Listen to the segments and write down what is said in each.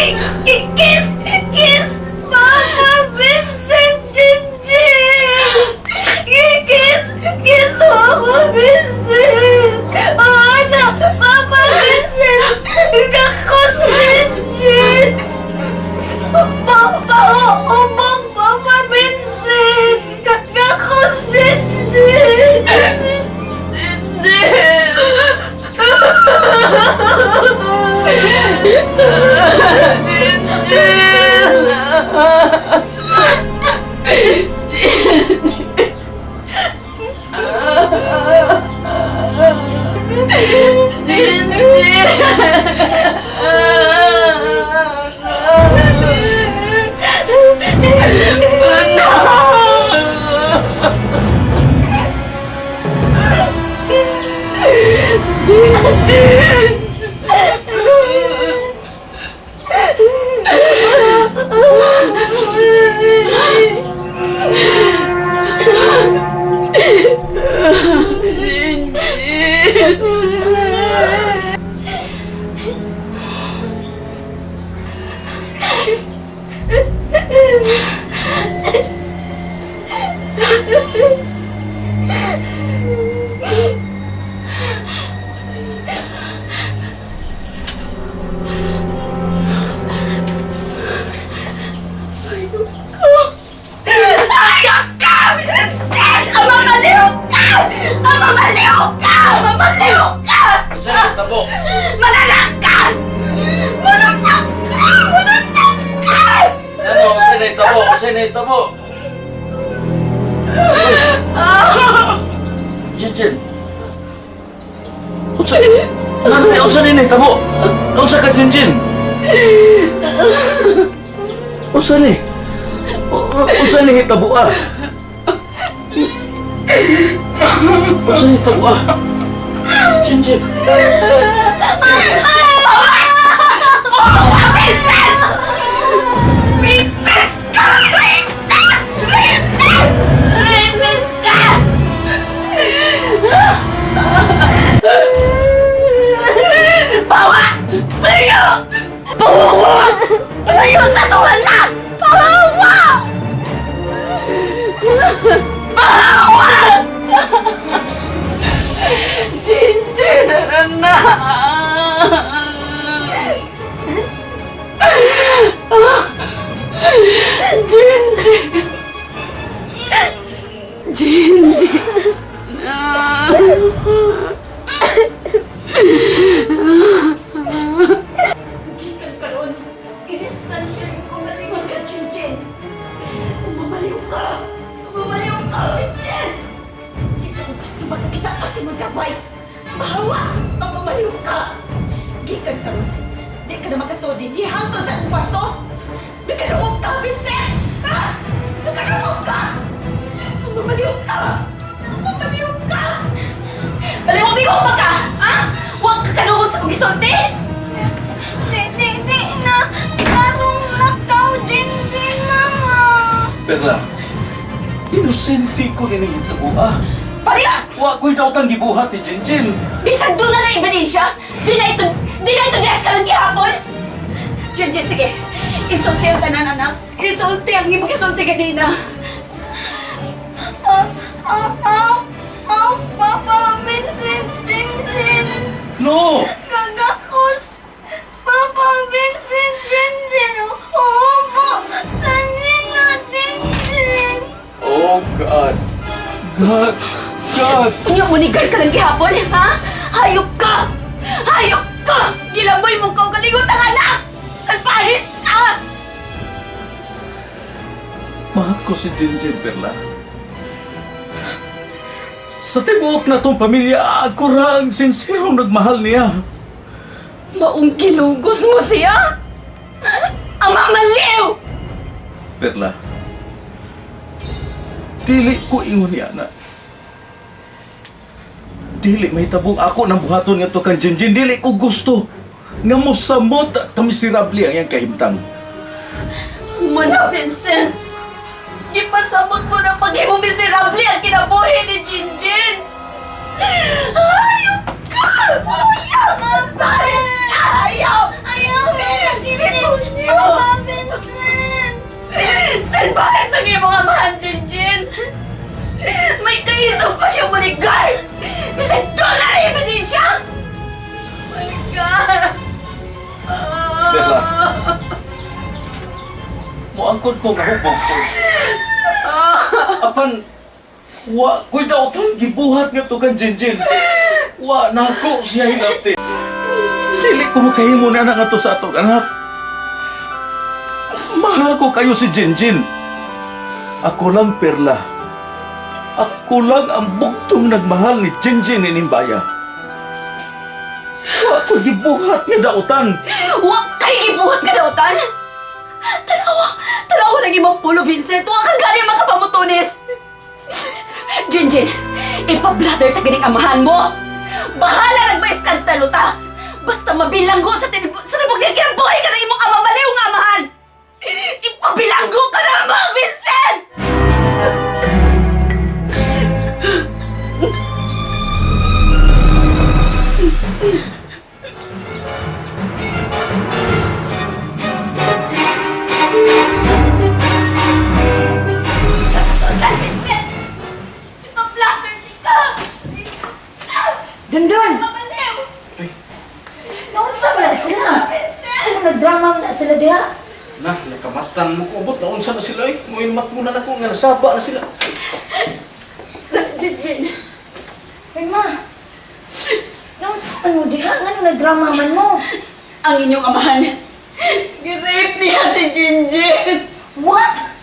Kiss! Kiss! Mama Vincent! Jinjin! Kiss! Kiss Mama Vincent! Anak! Mama Vincent! Kakos Jinjin! Umong Mama Vincent! Kakos Jinjin! Sinita mo! Jinjin! Unsa ninita mo? Unsa ka, Jinjin? Unsa ni? Unsa ni hitabo ah? Unsa ni hitabo ah? Jinjin! Palayo sa tuwalan! Pahawa! Pahawa! Jinjin, anak! Jinjin! Jinjin! I-distansyahin ko ngalingon ka, Jinjin! Umamaliw ka! Umamaliw ka, Vincent! Di ka nung gusto magkakita kasi magkabay! Mahawa! Umamaliw ka! Gikan ka ron! Di ka na makasodin! Ihantol sa akong kwarto! Di ka na ka, Vincent! Ha? Di ka na ka! Umamaliw ka! Umamaliw ka! Baliw-biw pa ka! Ha? Huwag ka kanuhos sa kong isulti! Di na! Karong lakaw, Jinjin, mama! Perla, inosente ko ninihita ko ah. Paliya! Wa ko'y nautang gibuhat ni Jinjin. Bisag doon na ebidensya! Di na ito dahil ka lang gihapon! Jinjin, sige! Isulti ang tanan, anak! Isulti ang imong isulti kanina! Papa Vincent, Jinjin! No! Kagakos! Papa Vincent, Jinjin! Opo! Sanyin na, Jinjin! Oh God! God! God! Inyong munigar ka lang gihapon, ha? Hayop ka! Hayop ka! Gilaboy mo kong kaligot ang anak! Salpahis ka! Mahal ko si Jinjin, Perla. Sa tibuok na tong pamilya, ako ra ang sinsirong nagmahal niya. Maong kilugos mo siya? Ang mamaliw! Perla, dili ko ingon niya na. Dili may tabong ako nang buhaton nga to kang Jinjin. Dili ko gusto nga mosamot at kamiserable ang iyang kahimtang. Humana, Vincent! Ipasabot mo na pag-imo miserable ang kinabuhi ni Jinjin! Hayop ka! Ayaw! Ayaw! Ayaw! Ayaw! Perla. Muangkod ko mahubog ko. Apan, wa ko'y daotan gibuhat nga to kan Jinjin. Wa nako siya hinapti. Dili ko makahimo na anak nga to sa atong anak. Mahal ko kayo si Jinjin. Ako lang, Perla. Ako lang ang buktong nagmahal ni Jinjin inimbaya. Wa ko gibuhat nga daotan. Wa kay gibuhat ka daotan. Tanawa na imong pulo, Vincent. Wa kang gani makapamutunis. Jinjin, ipa-blather ta ganing amahan mo. Bahala nagma-eskantalo ta. Basta mabilanggo sa tinibok nga buhay ka na imong amamaliw nga amahan. Ipabilanggo ka na mo, Vincent! Vincent! Ipa-blather di ka! Dundun! Mamaliw! Noon sa wala sila. Ano nagdrama mo na sila diha? Nah, nakamatan mo ko abot na unsa na sila eh. Muinmat mo na nako nga nasaba na sila. Jinjin! Ay ma, noon sa ano diha? Ano nagdrama man mo? Ang inyong amahan, girape niya si Jinjin! What?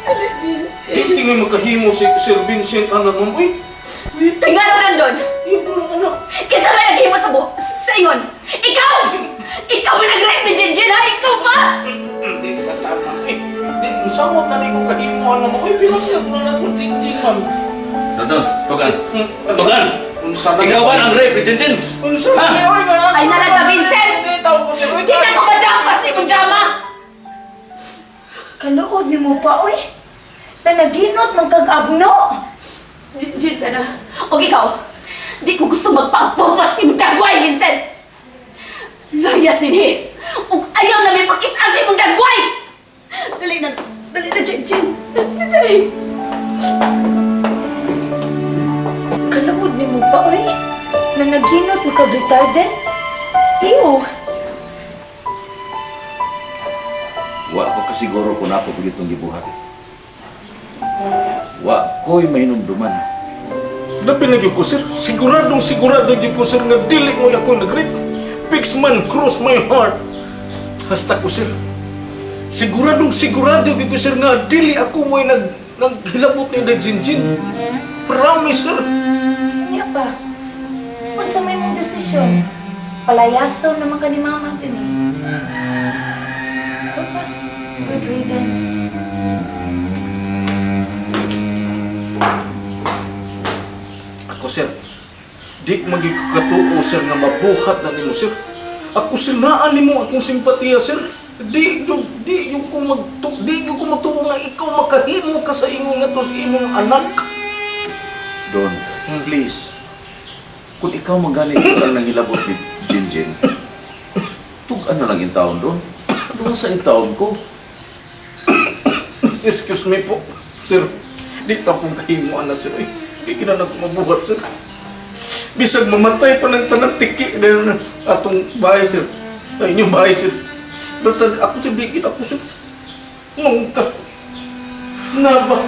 Ala, Jinjin! Hindi nga makahimo si Sir Vincent anak mo. Uy, Tingnan mo nandun! yung lang anak. Kaysa may naghimo sa ingon! Ikaw! Ikaw may nag-rape ni Jinjin, ha? Ikaw pa! Hindi sa tama eh. Samot na di ko kahimo anak mo. Uy, pinasiyag na na ko Jinjin man. Dondon, Tugan. Tugan! Ikaw ba ang rape ni Jinjin? Unsa Ay, nalang na, Vincent! Hindi na ko madama sa imong drama! Kaluod ni mo pa, oy. Na naginot mong kag-abno. Jinjin ka na. O ikaw, di ko gusto magpagpupas si mong dagway, Vincent! Layas ini! O ayaw na may pakita si mong dagway! Dali na, Jinjin! Dali! Kaluod ni mo pa, oy. Na naginot mo kag-retarded. Ew. Wa ko kasiguro kung ako pagitong gibuhat. Wa ko'y mahinumduman. Napinagyo ko, sir. Siguradong gyud ko, sir, nga dili mo ako nag-rape. Fix man, cross my heart. Hasta ko, sir. Siguradong gyud ko, sir, nga dili ako mo'y naghilabot ni na Jinjin. Promise, sir. Niya pa. Kung sa may mong desisyon, palayaso naman ka ni mama din eh. So pa, good riddance. Ako, sir, di magigkatuo, sir, nga mabuhat na nimo, sir. Ako sinaan nimo akong simpatiya, sir. Di yung ko matuo nga ikaw makahimo ka sa imong nga to sa imong anak. Don, please. Kung ikaw magaling ka lang hilabot ni Jinjin, tugan na lang yung taon doon. Doon sa taon ko. Excuse me po, sir. Di ta pong kahimuan na, sir. Di kina na ko mabuhat, sir. Bisag mamatay pa ng tanang tiki dahil na atong bahay, sir. Ay, inyong bahay, sir. Basta ako si Bigin, ako, sir. Nung ka. Na ba?